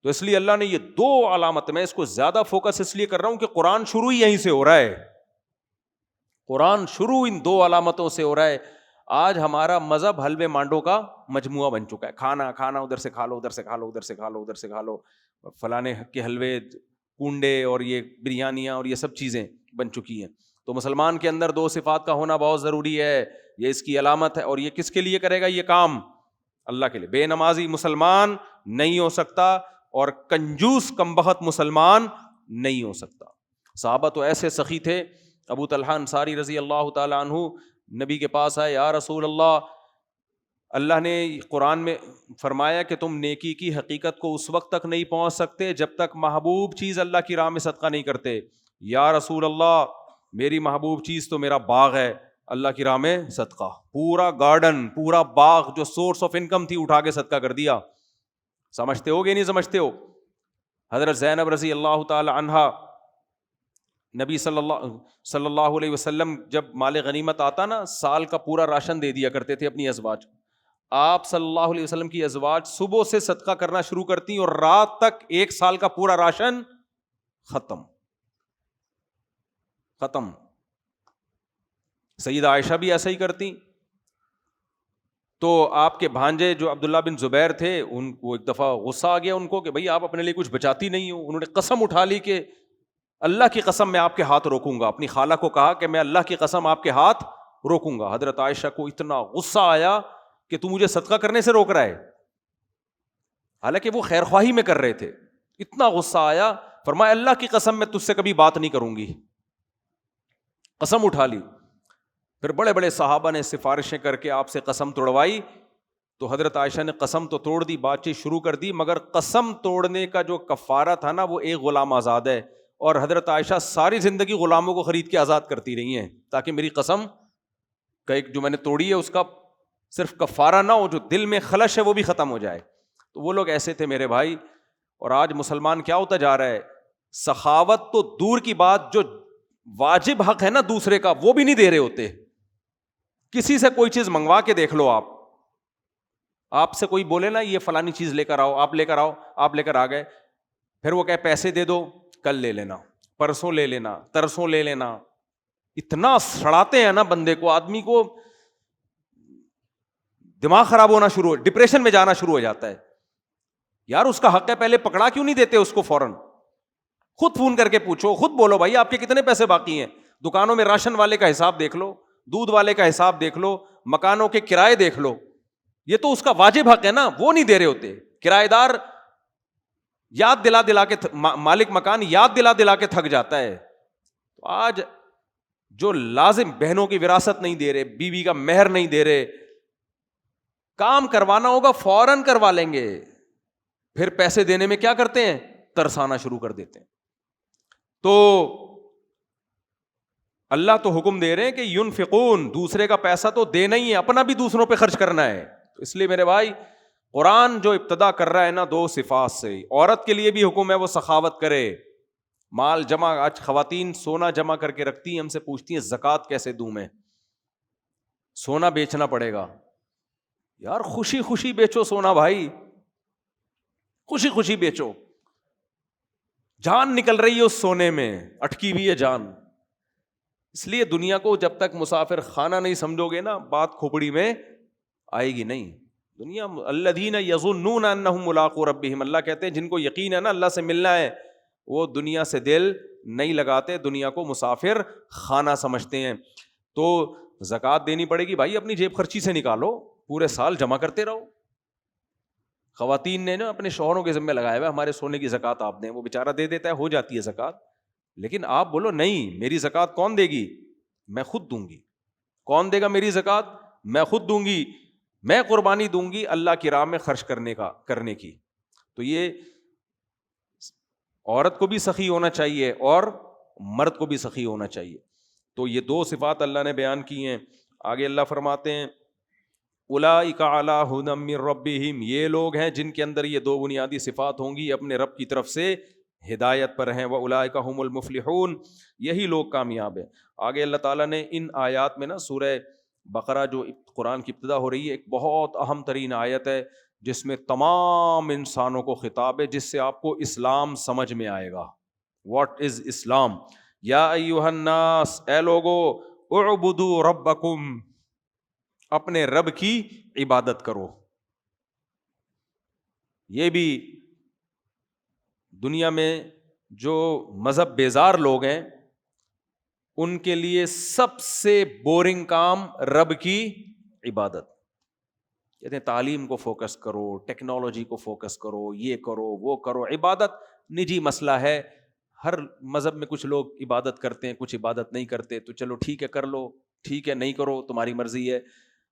تو اس لیے اللہ نے یہ دو علامت، میں اس کو زیادہ فوکس اس لیے کر رہا ہوں کہ قرآن شروع ہی یہیں سے ہو رہا ہے، قرآن شروع ان دو علامتوں سے ہو رہا ہے. آج ہمارا مذہب حلوے مانڈو کا مجموعہ بن چکا ہے، کھانا کھانا ادھر سے کھا لو، ادھر سے کھا لو، ادھر سے کھا لو، ادھر سے کھا لو، فلانے کے حلوے، کنڈے اور یہ بریانیاں اور یہ سب چیزیں بن چکی ہیں. تو مسلمان کے اندر دو صفات کا ہونا بہت ضروری ہے، یہ اس کی علامت ہے. اور یہ کس کے لیے کرے گا یہ کام؟ اللہ کے لیے. بے نمازی مسلمان نہیں ہو سکتا اور کنجوس کمبخت مسلمان نہیں ہو سکتا. صحابہ تو ایسے سخی تھے. ابو طلحہ انصاری رضی اللہ تعالی عنہ نبی کے پاس آئے، یا رسول اللہ، اللہ نے قرآن میں فرمایا کہ تم نیکی کی حقیقت کو اس وقت تک نہیں پہنچ سکتے جب تک محبوب چیز اللہ کی راہ میں صدقہ نہیں کرتے. یا رسول اللہ، میری محبوب چیز تو میرا باغ ہے، اللہ کی راہ میں صدقہ. پورا گارڈن، پورا باغ جو سورس آف انکم تھی اٹھا کے صدقہ کر دیا. سمجھتے ہو گے نہیں سمجھتے ہو؟ حضرت زینب رضی اللہ تعالی عنہا، نبی صلی اللہ علیہ وسلم جب مال غنیمت آتا نا، سال کا پورا راشن دے دیا کرتے تھے اپنی ازواج. آپ صلی اللہ علیہ وسلم کی ازواج صبح سے صدقہ کرنا شروع کرتی اور رات تک 1 سال کا پورا راشن ختم. سیدہ عائشہ بھی ایسا ہی کرتی. تو آپ کے بھانجے جو عبداللہ بن زبیر تھے، ان کو ایک دفعہ غصہ آ گیا ان کو کہ بھئی آپ اپنے لیے کچھ بچاتی نہیں ہو. انہوں نے قسم اٹھا لی کہ اللہ کی قسم میں آپ کے ہاتھ روکوں گا. اپنی خالہ کو کہا کہ میں اللہ کی قسم آپ کے ہاتھ روکوں گا. حضرت عائشہ کو اتنا غصہ آیا کہ تو مجھے صدقہ کرنے سے روک رہا ہے، حالانکہ وہ خیر خواہی میں کر رہے تھے. اتنا غصہ آیا، فرمایا اللہ کی قسم میں تجھ سے کبھی بات نہیں کروں گی. قسم اٹھا لی. پھر بڑے بڑے صحابہ نے سفارشیں کر کے آپ سے قسم توڑوائی. تو حضرت عائشہ نے قسم تو توڑ دی، بات چیت شروع کر دی، مگر قسم توڑنے کا جو کفارہ تھا نا وہ ایک غلام آزاد ہے. اور حضرت عائشہ ساری زندگی غلاموں کو خرید کے آزاد کرتی رہی ہیں تاکہ میری قسم کا ایک جو میں نے توڑی ہے اس کا صرف کفارہ نہ ہو، جو دل میں خلش ہے وہ بھی ختم ہو جائے. تو وہ لوگ ایسے تھے میرے بھائی. اور آج مسلمان کیا ہوتا جا رہا ہے؟ سخاوت تو دور کی بات، جو واجب حق ہے نا دوسرے کا وہ بھی نہیں دے رہے ہوتے. کسی سے کوئی چیز منگوا کے دیکھ لو، آپ سے کوئی بولے نا یہ فلانی چیز لے کر آؤ، آپ لے کر آؤ، آپ لے کر آ گئے، پھر وہ کہے پیسے دے دو، کل لے لینا، پرسوں لے لینا، ترسوں لے لینا. اتنا سڑاتے ہیں نا بندے کو، آدمی کو دماغ خراب ہونا شروع ہو، ڈپریشن میں جانا شروع ہو جاتا ہے. یار اس کا حق ہے، پہلے پکڑا کیوں نہیں دیتے اس کو؟ فوراً خود فون کر کے پوچھو، خود بولو بھائی آپ کے کتنے پیسے باقی ہیں. دکانوں میں راشن والے کا حساب دیکھ لو، دودھ والے کا حساب دیکھ لو، مکانوں کے کرائے دیکھ لو. یہ تو اس کا واجب حق ہے نا، وہ نہیں دے رہے ہوتے. کرایہ دار یاد دلا کے مالک مکان یاد دلا کے تھک جاتا ہے. تو آج جو لازم بہنوں کی وراثت نہیں دے رہے، بیوی کا مہر نہیں دے رہے، کام کروانا ہوگا فوراً کروا لیں گے، پھر پیسے دینے میں کیا کرتے ہیں؟ ترسانا شروع کر دیتے ہیں. تو اللہ تو حکم دے رہے ہیں کہ ینفقون، دوسرے کا پیسہ تو دینا ہی ہے، اپنا بھی دوسروں پہ خرچ کرنا ہے. تو اس لیے میرے بھائی قرآن جو ابتدا کر رہا ہے نا 2 صفات سے، عورت کے لیے بھی حکم ہے وہ سخاوت کرے، مال جمع. آج خواتین سونا جمع کر کے رکھتی ہیں، ہم سے پوچھتی ہیں زکوٰۃ کیسے دوں میں؟ سونا بیچنا پڑے گا. یار خوشی خوشی بیچو سونا بھائی، خوشی خوشی بیچو. جان نکل رہی ہے اس سونے میں، اٹکی ہوئی ہے جان. اس لیے دنیا کو جب تک مسافر خانہ نہیں سمجھو گے نا، بات کھوپڑی میں آئے گی نہیں. دنیا الذین یظنون انہم ملاقو ربہم، اللہ کہتے ہیں جن کو یقین ہے نا اللہ سے ملنا ہے، وہ دنیا سے دل نہیں لگاتے، دنیا کو مسافر خانہ سمجھتے ہیں. تو زکوٰۃ دینی پڑے گی بھائی، اپنی جیب خرچی سے نکالو، پورے سال جمع کرتے رہو. خواتین نے نا اپنے شوہروں کے ذمہ لگایا ہوا ہمارے سونے کی زکوٰۃ آپ دیں، وہ بیچارہ دے دیتا ہے، ہو جاتی ہے زکوٰۃ. لیکن آپ بولو نہیں، میری زکوٰۃ کون دے گی؟ میں خود دوں گی. کون دے گا میری زکوٰۃ؟ میں خود دوں گی. میں قربانی دوں گی اللہ کی راہ میں خرچ کرنے کی. تو یہ عورت کو بھی سخی ہونا چاہیے اور مرد کو بھی سخی ہونا چاہیے. تو یہ 2 صفات اللہ نے بیان کی ہیں. آگے اللہ فرماتے ہیں اولئک علی ھدی من ربہم، یہ لوگ ہیں جن کے اندر یہ 2 بنیادی صفات ہوں گی، اپنے رب کی طرف سے ہدایت پر ہیں. واولئک ھم المفلحون، یہی لوگ کامیاب ہیں. آگے اللہ تعالیٰ نے ان آیات میں نا سورہ بقرہ جو قرآن کی ابتدا ہو رہی ہے، ایک بہت اہم ترین آیت ہے جس میں تمام انسانوں کو خطاب ہے، جس سے آپ کو اسلام سمجھ میں آئے گا. واٹ از اسلام؟ یا ایھا الناس، اے لوگو، اعبدوا ربکم، اپنے رب کی عبادت کرو. یہ بھی دنیا میں جو مذہب بیزار لوگ ہیں ان کے لیے سب سے بورنگ کام رب کی عبادت. کہتے ہیں تعلیم کو فوکس کرو، ٹیکنالوجی کو فوکس کرو، یہ کرو وہ کرو. عبادت نجی مسئلہ ہے. ہر مذہب میں کچھ لوگ عبادت کرتے ہیں، کچھ عبادت نہیں کرتے، تو چلو ٹھیک ہے کر لو، ٹھیک ہے نہیں کرو، تمہاری مرضی ہے.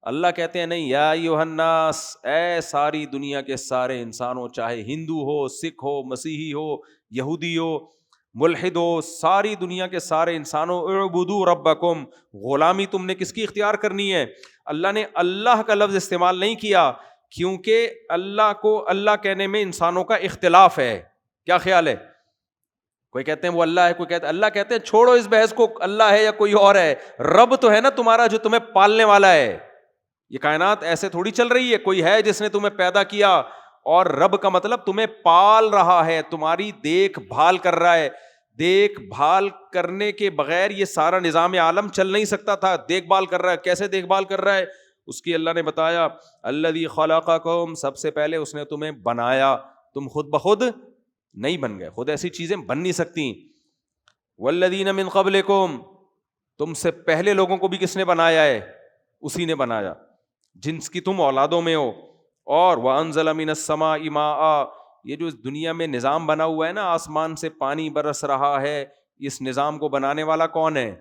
اللہ کہتے ہیں نہیں، یا ایھا الناس، اے ساری دنیا کے سارے انسانوں، چاہے ہندو ہو، سکھ ہو، مسیحی ہو، یہودی ہو، ملحد ہو، ساری دنیا کے سارے انسانوں، اعبدوا ربکم. غلامی تم نے کس کی اختیار کرنی ہے؟ اللہ نے اللہ کا لفظ استعمال نہیں کیا کیونکہ اللہ کو اللہ کہنے میں انسانوں کا اختلاف ہے. کیا خیال ہے؟ کوئی کہتے ہیں وہ اللہ ہے، کوئی کہتے ہیں اللہ. کہتے ہیں چھوڑو اس بحث کو، اللہ ہے یا کوئی اور ہے. رب تو ہے نا تمہارا جو تمہیں پالنے والا ہے. یہ کائنات ایسے تھوڑی چل رہی ہے، کوئی ہے جس نے تمہیں پیدا کیا، اور رب کا مطلب تمہیں پال رہا ہے، تمہاری دیکھ بھال کر رہا ہے. دیکھ بھال کرنے کے بغیر یہ سارا نظام عالم چل نہیں سکتا تھا. دیکھ بھال کر رہا ہے. کیسے دیکھ بھال کر رہا ہے؟ اس کی اللہ نے بتایا، الذی خلقکم، سب سے پہلے اس نے تمہیں بنایا. تم خود بخود نہیں بن گئے، خود ایسی چیزیں بن نہیں سکتی. والذین من قبلکم، تم سے پہلے لوگوں کو بھی کس نے بنایا ہے؟ اسی نے بنایا جن کی تم اولادوں میں ہو. اور وانزل من السماء ماء، یہ جو دنیا میں نظام بنا ہوا ہے نا، آسمان سے پانی برس رہا ہے، اس نظام کو بنانے والا کون ہے؟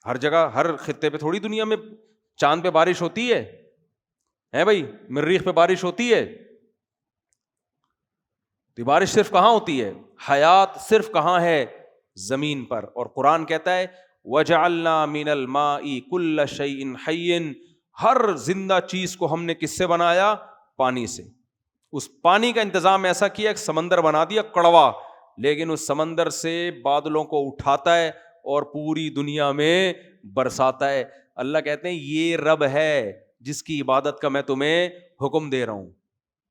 ہر جگہ ہر خطے پہ تھوڑی دنیا میں چاند پہ بارش ہوتی ہے بھائی، مریخ پہ بارش ہوتی ہے. تو بارش صرف کہاں ہوتی ہے؟ حیات صرف کہاں ہے؟ زمین پر. اور قرآن کہتا ہے وَجَعَلْنَا مِنَ الْمَاءِ كُلَّ شَيْءٍ حَيٍّ، ہر زندہ چیز کو ہم نے کس سے بنایا؟ پانی سے. اس پانی کا انتظام ایسا کیا، ایک سمندر بنا دیا کڑوا، لیکن اس سمندر سے بادلوں کو اٹھاتا ہے اور پوری دنیا میں برساتا ہے. اللہ کہتے ہیں یہ رب ہے جس کی عبادت کا میں تمہیں حکم دے رہا ہوں.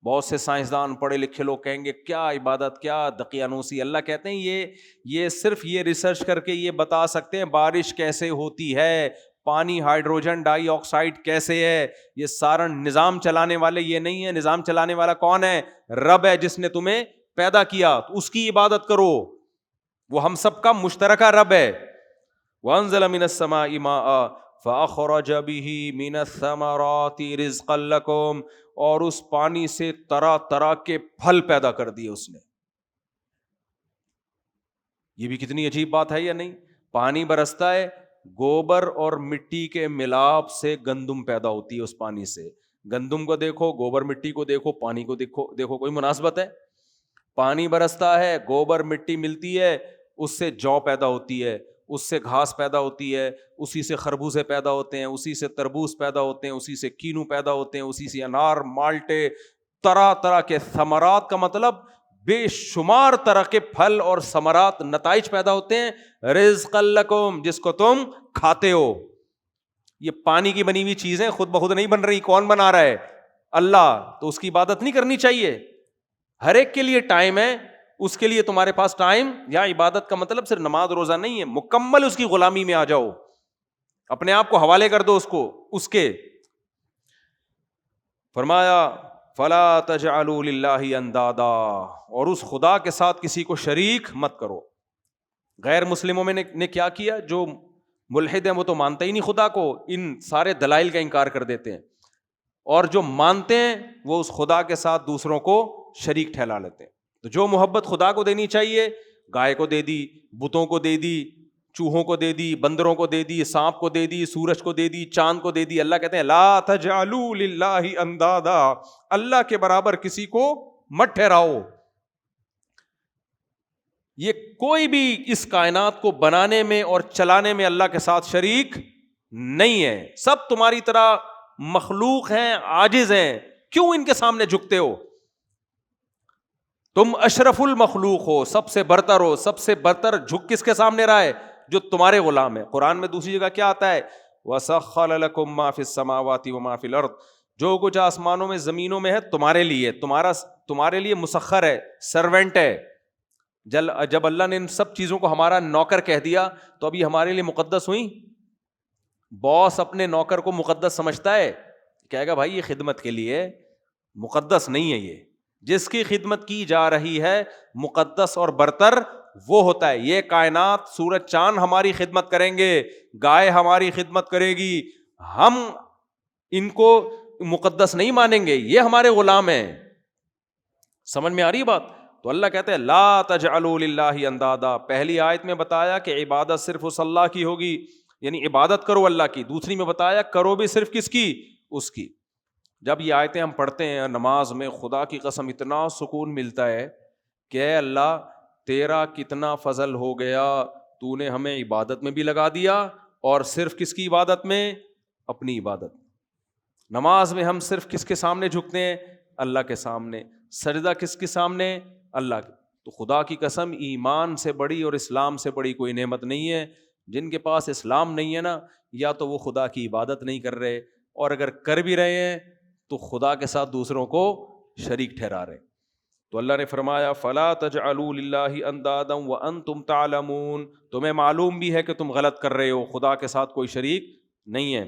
بہت سے سائنسدان پڑھے لکھے لوگ کہیں گے کیا عبادت، کیا دقیانوسی. اللہ کہتے ہیں یہ صرف یہ ریسرچ کر کے یہ بتا سکتے ہیں بارش کیسے ہوتی ہے، پانی ہائیڈروجن ڈائی آکسائڈ کیسے ہے. یہ سارا نظام چلانے والے یہ نہیں ہے. نظام چلانے والا کون ہے؟ رب ہے جس نے تمہیں پیدا کیا. تو اس کی عبادت کرو، وہ ہم سب کا مشترکہ رب ہے. وانزل من السماء ماء فاخرج به من الثمرات رزقا لكم، اور اس پانی سے طرح طرح کے پھل پیدا کر دیے اس نے. یہ بھی کتنی عجیب بات ہے یا نہیں؟ پانی برستا ہے، گوبر اور مٹی کے ملاپ سے گندم پیدا ہوتی ہے. اس پانی سے گندم کو دیکھو، گوبر مٹی کو دیکھو، پانی کو دیکھو کوئی مناسبت ہے؟ پانی برستا ہے، گوبر مٹی ملتی ہے، اس سے جو پیدا ہوتی ہے، اس سے گھاس پیدا ہوتی ہے، اسی سے خربوزے پیدا ہوتے ہیں، اسی سے تربوز پیدا ہوتے ہیں، اسی سے کینو پیدا ہوتے ہیں، اسی سے انار، مالٹے، طرح طرح کے ثمرات کا مطلب بے شمار طرح کے پھل اور ثمرات، نتائج پیدا ہوتے ہیں. رزقا لکم، جس کو تم کھاتے ہو. یہ پانی کی بنی ہوئی چیزیں خود بخود نہیں بن رہی. کون بنا رہا ہے؟ اللہ. تو اس کی عبادت نہیں کرنی چاہیے؟ ہر ایک کے لیے ٹائم ہے، اس کے لیے تمہارے پاس ٹائم. یا عبادت کا مطلب صرف نماز روزہ نہیں ہے، مکمل اس کی غلامی میں آ جاؤ، اپنے آپ کو حوالے کر دو اس کے. فرمایا فلا تجعلوا للہ اندادا، اور اس خدا کے ساتھ کسی کو شریک مت کرو. غیر مسلموں میں نے کیا کیا؟ جو ملحد ہیں وہ تو مانتے ہی نہیں خدا کو، ان سارے دلائل کا انکار کر دیتے ہیں. اور جو مانتے ہیں وہ اس خدا کے ساتھ دوسروں کو شریک ٹھہرا لیتے ہیں. تو جو محبت خدا کو دینی چاہیے، گائے کو دے دی، بتوں کو دے دی، چوہوں کو دے دی، بندروں کو دے دی، سانپ کو دے دی، سورج کو دے دی، چاند کو دے دی. اللہ کہتے ہیں لا تجعلوا للہ اندادا، اللہ کے برابر کسی کو مت ٹھہراؤ. یہ کوئی بھی اس کائنات کو بنانے میں اور چلانے میں اللہ کے ساتھ شریک نہیں ہے. سب تمہاری طرح مخلوق ہیں، عاجز ہیں. کیوں ان کے سامنے جھکتے ہو؟ تم اشرف المخلوق ہو، سب سے برتر ہو. سب سے برتر جھک کس کے سامنے رہا ہے؟ جو تمہارے غلام ہے. قرآن میں دوسری جگہ کیا آتا ہے؟ وَسَخَّرَ لَكُم مَّا فِي السَّمَاوَاتِ وَمَا فِي الْأَرْضِ، جو کچھ آسمانوں میں زمینوں میں ہے تمہارے لیے، تمہارے لیے مسخر ہے، سرونٹ ہے. جب اللہ نے ان سب چیزوں کو ہمارا نوکر کہہ دیا تو ابھی ہمارے لیے مقدس ہوئی. باس اپنے نوکر کو مقدس سمجھتا ہے؟ کہے گا بھائی یہ خدمت کے لیے، مقدس نہیں ہے. یہ جس کی خدمت کی جا رہی ہے مقدس اور برتر وہ ہوتا ہے. یہ کائنات، سورج چاند ہماری خدمت کریں گے، گائے ہماری خدمت کرے گی، ہم ان کو مقدس نہیں مانیں گے، یہ ہمارے غلام ہیں. سمجھ میں آ رہی بات؟ تو اللہ کہتے ہیں لا تجعلوا للہ اندادا. پہلی آیت میں بتایا کہ عبادت صرف اس اللہ کی ہوگی، یعنی عبادت کرو اللہ کی. دوسری میں بتایا کرو بھی صرف کس کی؟ اس کی. جب یہ آیتیں ہم پڑھتے ہیں نماز میں، خدا کی قسم اتنا سکون ملتا ہے کہ اے اللہ تیرا کتنا فضل ہو گیا، تو نے ہمیں عبادت میں بھی لگا دیا، اور صرف کس کی عبادت میں؟ اپنی عبادت. نماز میں ہم صرف کس کے سامنے جھکتے ہیں؟ اللہ کے سامنے. سجدہ کس کے سامنے؟ اللہ کے. تو خدا کی قسم ایمان سے بڑی اور اسلام سے بڑی کوئی نعمت نہیں ہے. جن کے پاس اسلام نہیں ہے نا، یا تو وہ خدا کی عبادت نہیں کر رہے، اور اگر کر بھی رہے ہیں تو خدا کے ساتھ دوسروں کو شریک ٹھہرا رہے. تو اللہ نے فرمایا فلا تجعلوا للہ اندادا وانتم تعلمون. تمہیں معلوم بھی ہے کہ تم غلط کر رہے ہو، خدا کے ساتھ کوئی شریک نہیں ہے.